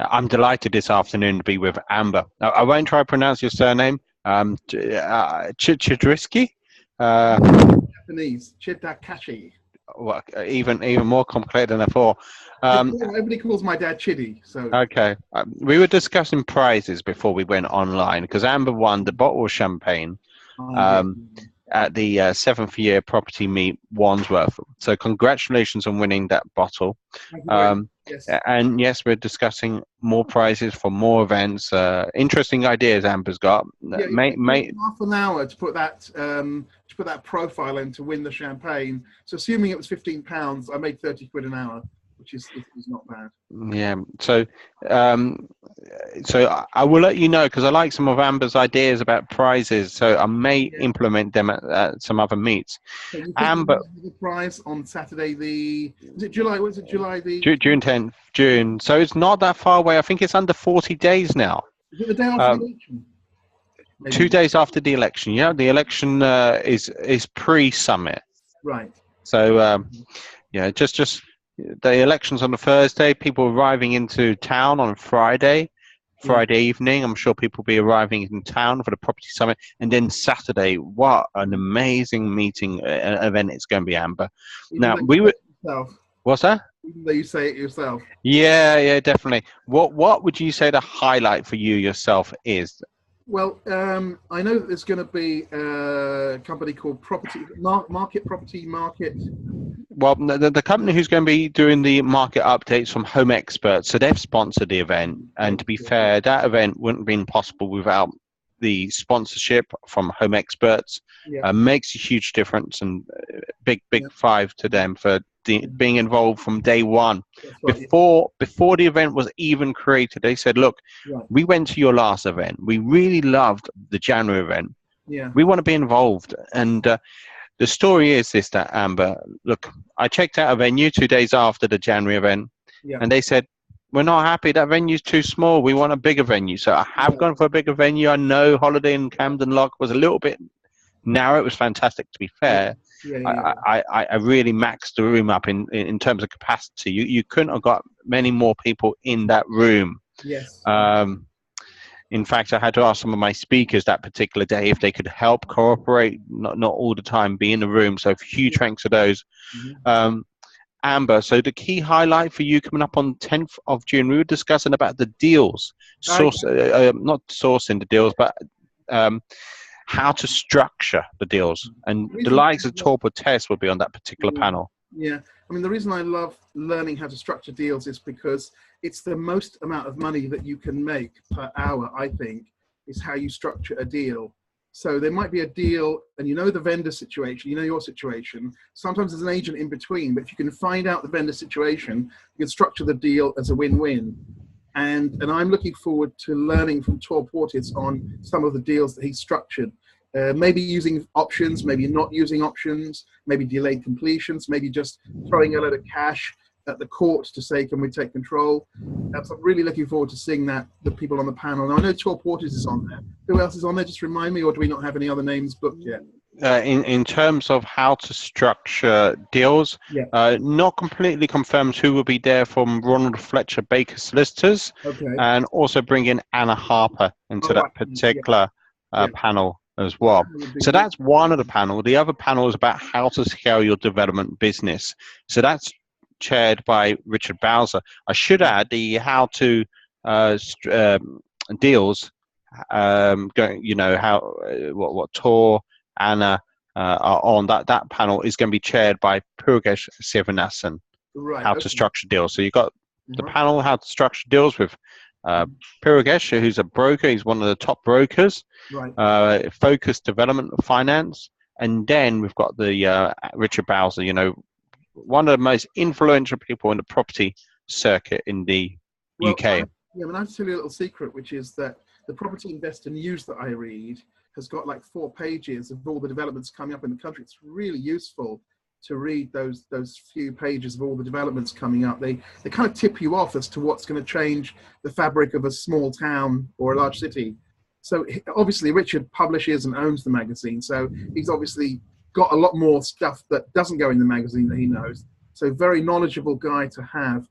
I'm delighted this afternoon to be with Amber. Now, I won't try to pronounce your surname. Chidrisky? Uh, Japanese, Chidakashi. well, even more complicated than I thought. Everybody calls my dad Chiddy. So Okay. We were discussing prizes before we went online because Amber won the bottle of champagne I did. um, at the seventh year property meet Wandsworth. So congratulations on winning that bottle. Thank you very much. Um, Yes. and yes, we're discussing more prizes for more events. Interesting ideas Amber's got. Yeah, it May, took me may, half an hour to put that profile in to win the champagne. So assuming it was £15, I made 30 quid an hour, which is not bad. yeah. Um, so I will let you know because I like some of Amber's ideas about prizes. So I may Yeah. implement them at some other meets. So you think Amber, you have the prize on Saturday? Is it July? Was it July the? June 10th, June. So it's not that far away. I think it's under 40 days now. Is it the day after the Um, election? Maybe. 2 days after the election. Yeah, the election is pre-summit. Right. So yeah, just the elections on the Thursday. People arriving into town on Friday. Yeah. Friday evening, I'm sure people will be arriving in town for the property summit, and then Saturday, what an amazing meeting event it's going to be, Amber. Even Now though you we say were, it yourself. what's that? Even though you say it yourself. Yeah, definitely. What would you say the highlight for you yourself is? Well, I know that there's going to be a company called Market Property Market. Well, the company who's going to be doing the market updates from Home Experts, so they've sponsored the event. And to be fair, that event wouldn't have been possible without the sponsorship from Home Experts. Yeah. Makes a huge difference, and big Yeah. five to them for being involved from day one. That's right. Before the event was even created, they said, look, Right. we went to your last event. We really loved the January event. Yeah. We want to be involved. And the story is this, that Amber, look, I checked out a venue 2 days after the January event, Yeah. and they said, we're not happy. That venue's too small. We want a bigger venue. So I have gone for a bigger venue. I know Holiday in Camden Lock was a little bit narrow. It was fantastic, to be fair. Yeah. I really maxed the room up in terms of capacity. You couldn't have got many more people in that room. Yes. In fact, I had to ask some of my speakers that particular day if they could help cooperate, not all the time be in the room. So huge thanks to those. Mm-hmm. Amber, so the key highlight for you coming up on 10th of June, we were discussing about the deals, not sourcing the deals, but how to structure the deals. And the likes of Torp or Tess will be on that particular panel. Yeah, I mean, the reason I love learning how to structure deals is because it's the most amount of money that you can make per hour, I think, is how you structure a deal. So there might be a deal and you know the vendor situation, you know your situation. Sometimes there's an agent in between, but if you can find out the vendor situation, you can structure the deal as a win-win. And I'm looking forward to learning from Tor Portis on some of the deals that he's structured. Maybe using options, maybe not using options, maybe delayed completions, maybe just throwing a load of cash at the court to say, can we take control? So I'm really looking forward to seeing that, the people on the panel. Now, I know Tor Portis is on there. Who else is on there? Just remind me, or do we not have any other names booked yet? In terms of how to structure deals, not completely confirmed who will be there from Ronald Fletcher Baker Solicitors, and also bring in Anna Harper into that particular panel as well. So that's one of the panel. The other panel is about how to scale your development business. So that's chaired by Richard Bowser. I should add the how to deals, what Tor, Anna are on that panel is going to be chaired by Purgesh Sivanathan. How to structure deals. So you've got the panel how to structure deals with Purgesh, who's a broker. He's one of the top brokers. Focused development finance, and then we've got the Richard Bowser. One of the most influential people in the property circuit in the UK. I have to tell you a little secret, which is that the Property Investor News that I read has got like 4 pages of all the developments coming up in the country. It's really useful to read those few pages of all the developments coming up. They kind of tip you off as to what's going to change the fabric of a small town or a large city. So obviously Richard publishes and owns the magazine, so he's obviously got a lot more stuff that doesn't go in the magazine that he knows. So very knowledgeable guy to have.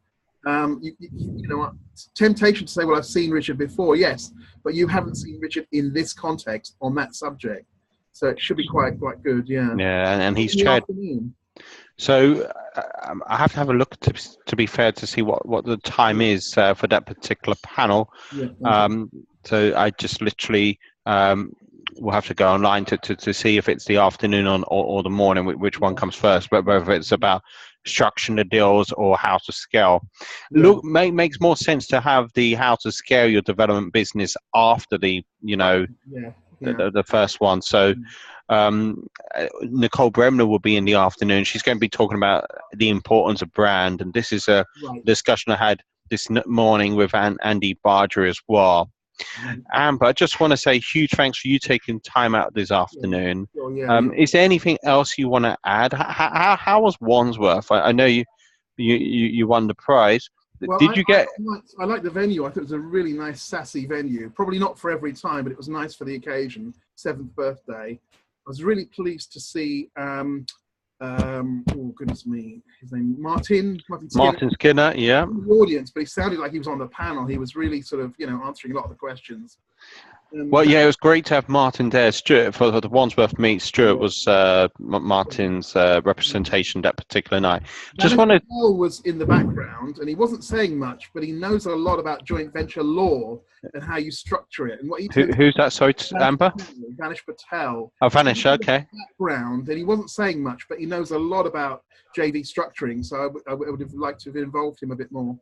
You know, temptation to say, well, I've seen Richard before, yes, but you haven't seen Richard in this context on that subject. So it should be quite good, yeah. Yeah, and he's In the chaired. afternoon. So I have to have a look to be fair to see what the time is for that particular panel. Yeah, so I just literally will have to go online to see if it's the afternoon or the morning, which one comes first, but whether it's about structuring the deals or how to scale. yeah. Makes more sense to have the how to scale your development business after the the first one. So Nicole Bremner will be in the afternoon. She's going to be talking about the importance of brand, and this is a discussion I had this morning with Andy Barger as well. Amber, I just want to say huge thanks for you taking time out this afternoon. Is there anything else you want to add? How was Wandsworth? I know you won the prize. Well, Did you get? I like the venue. I thought it was a really nice, sassy venue. Probably not for every time, but it was nice for the occasion. 7th birthday. I was really pleased to see. Oh goodness me, his name Martin Skinner, yeah. In the audience, but he sounded like he was on the panel. He was really sort of, answering a lot of the questions. Well, yeah, it was great to have Martin there. Stuart, for the Wandsworth meet, Stuart was Martin's representation that particular night. Just wanted. Paul was in the background, and he wasn't saying much, but he knows a lot about joint venture law and how you structure it. And what he who's that? Sorry, Amber. Vanish Patel. Oh, Vanish. Okay. Background, and he wasn't saying much, but he knows a lot about JV structuring. So I would have liked to have involved him a bit more.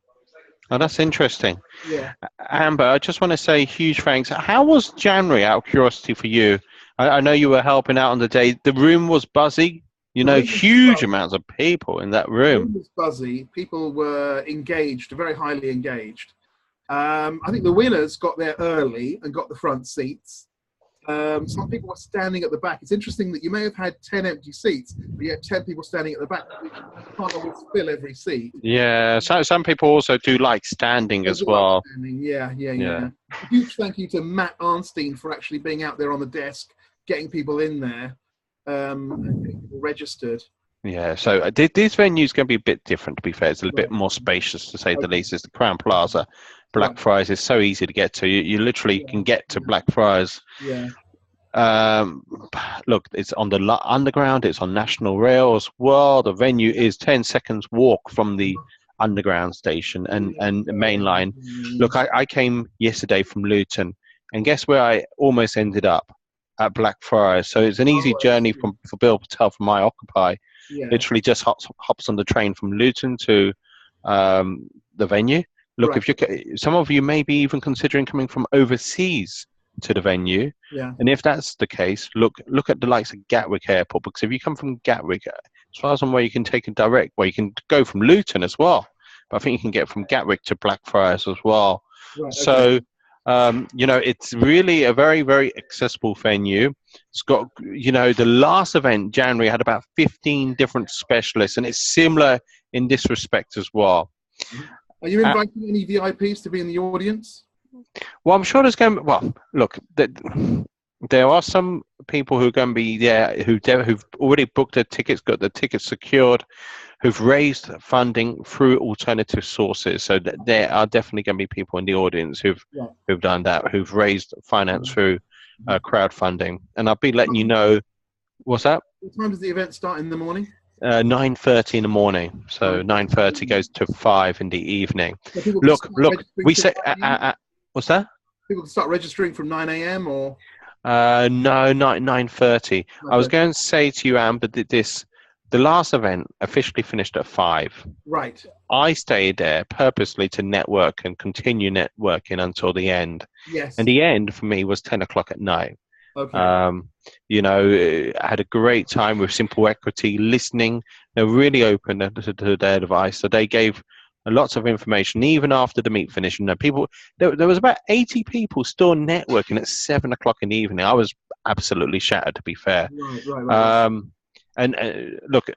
Oh, that's interesting. Yeah. Amber, I just want to say huge thanks. How was January, out of curiosity for you? I know you were helping out on the day. The room was buzzy. Huge amounts of people in that room. The room was buzzy. People were engaged, very highly engaged. I think the winners got there early and got the front seats. Some people were standing at the back. It's interesting that you may have had 10 empty seats, but you had 10 people standing at the back. You can't always fill every seat. Yeah, some people also do like standing as well. Yeah. A huge thank you to Matt Arnstein for actually being out there on the desk, getting people in there, and getting people registered. Yeah, so this venue is going to be a bit different, to be fair. It's a little bit more spacious, to say the least. It's the Crowne Plaza. Blackfriars is so easy to get to. You literally can get to Blackfriars. Yeah. Look, it's on the underground. It's on National Rail as well. The venue is 10 seconds walk from the underground station and the main line. Look, I came yesterday from Luton, and guess where I almost ended up? At Blackfriars. So it's an easy journey for Bill Patel from my Occupy. Yeah. Literally just hops on the train from Luton to the venue. Look, if some of you may be even considering coming from overseas to the venue, and if that's the case, look at the likes of Gatwick Airport, because if you come from Gatwick, as far as I'm aware, you can take a direct, you can go from Luton as well, but I think you can get from Gatwick to Blackfriars as well. So it's really a very, very accessible venue. It's got, the last event, January, had about 15 different specialists, and it's similar in this respect as well. Are you inviting any VIPs to be in the audience? Well, I'm sure there's going to be, look, there are some people who are going to be there who've already booked their tickets, got their tickets secured, who've raised funding through alternative sources. So there are definitely going to be people in the audience who've done that, who've raised finance through crowdfunding. And I'll be letting you know. What's that? What time does the event start in the morning? 9:30 in the morning. So 9:30 goes to 5 in the evening. Look, we say, what's that? People can start registering from 9 a.m. or? No, 9:30. Okay. I was going to say to you, Amber, that the last event officially finished at 5. Right. I stayed there purposely to network and continue networking until the end. Yes. And the end for me was 10 o'clock at night. Okay. I had a great time with Simple Equity, listening. They're really open to their advice. So they gave lots of information, even after the meet finished. There was about 80 people still networking at 7 o'clock in the evening. I was absolutely shattered, to be fair. Right. Look,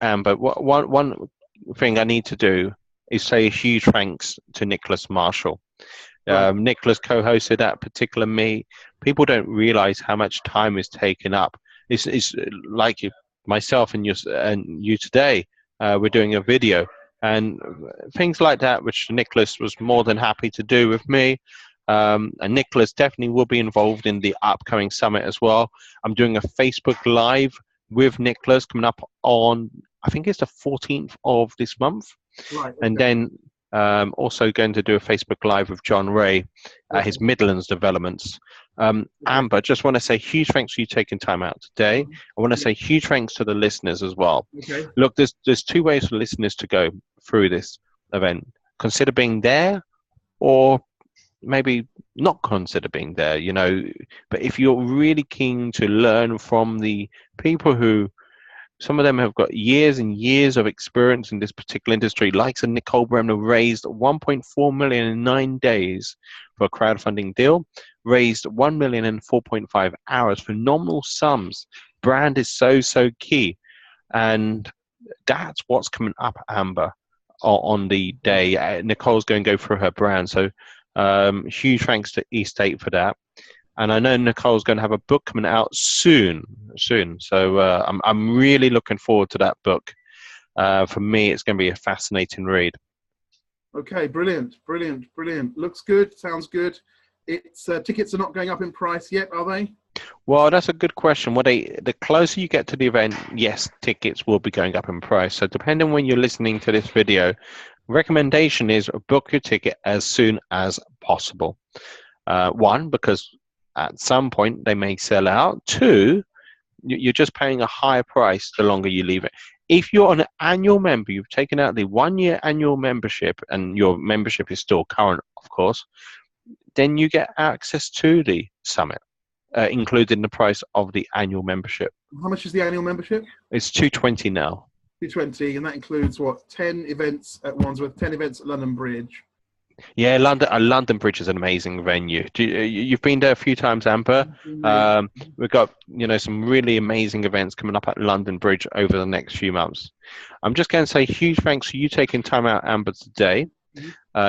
Amber, one thing I need to do is say a huge thanks to Nicholas Marshall. Nicholas co-hosted that particular meet. People don't realize how much time is taken up. It's like myself and you today. We're doing a video, and things like that, which Nicholas was more than happy to do with me. And Nicholas definitely will be involved in the upcoming summit as well. I'm doing a Facebook Live with Nicholas coming up on, I think it's the 14th of this month. Right. Okay. And then also going to do a Facebook Live with John Ray at his Midlands developments. Amber, just want to say huge thanks for you taking time out today. I want to say huge thanks to the listeners as well. Okay. Look, there's two ways for listeners to go through this event. Consider being there, or maybe not consider being there, you know. But if you're really keen to learn from the people who, some of them have got years and years of experience in this particular industry, like Nicole Bremner raised 1.4 million in 9 days for a crowdfunding deal, raised 1 million in 4.5 hours, phenomenal sums. Brand is so key. And that's what's coming up, Amber, on the day. Nicole's going to go through her brand. So huge thanks to East8 for that. And I know Nicole's going to have a book coming out soon. So I'm really looking forward to that book. For me, it's going to be a fascinating read. Okay, brilliant. Looks good, sounds good. It's tickets are not going up in price yet, are they? Well, that's a good question. The closer you get to the event, yes, tickets will be going up in price. So depending when you're listening to this video, recommendation is book your ticket as soon as possible. One, because at some point they may sell out. Two, you're just paying a higher price the longer you leave it. If you're an annual member, you've taken out the 1-year annual membership, and your membership is still current, of course, then you get access to the summit, including the price of the annual membership. How much is the annual membership? It's $220 now. $220, and that includes what? 10 events at Wandsworth, 10 events at London Bridge. Yeah, London Bridge is an amazing venue. You've been there a few times, Amber. We've got some really amazing events coming up at London Bridge over the next few months. I'm just going to say huge thanks for you taking time out, Amber, today.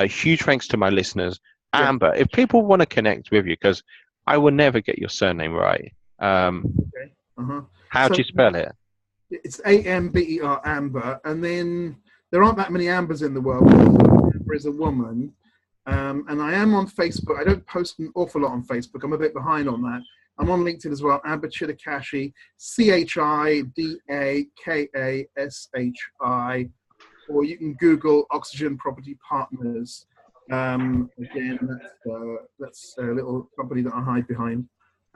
Huge thanks to my listeners. Yeah. Amber, if people want to connect with you, because I will never get your surname right. How do you spell it? It's A-M-B-E-R, Amber, and then there aren't that many Ambers in the world. Amber is a woman, and I am on Facebook. I don't post an awful lot on Facebook. I'm a bit behind on that. I'm on LinkedIn as well, Amber Chidakashi, Chidakashi, or you can Google Oxygen Property Partners. Again, that's a little company that I hide behind.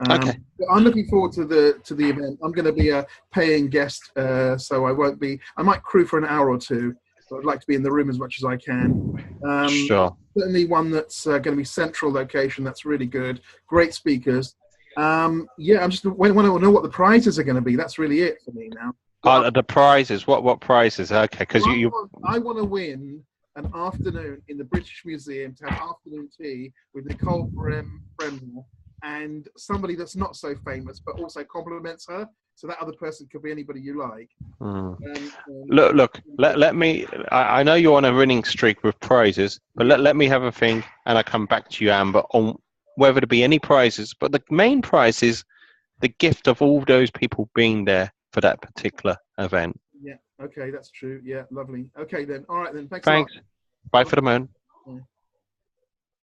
Okay. I'm looking forward to the event. I'm going to be a paying guest, so I won't be. I might crew for an hour or two, but I'd like to be in the room as much as I can. Sure. Certainly one that's going to be central location. That's really good. Great speakers. Yeah, I'm just want to know what the prizes are going to be. That's really it for me now. The prizes. What prizes? Okay, because I want to win an afternoon in the British Museum to have afternoon tea with Nicole Bremner and somebody that's not so famous but also compliments her. So that other person could be anybody you like. Look. Let me. I know you're on a winning streak with prizes, but let me have a think, and I come back to you, Amber, on whether to be any prizes. But the main prize is the gift of all those people being there for that particular event. Yeah. Okay, that's true. Yeah, lovely. Okay then. All right then. Thanks. Bye for the moment. Yeah.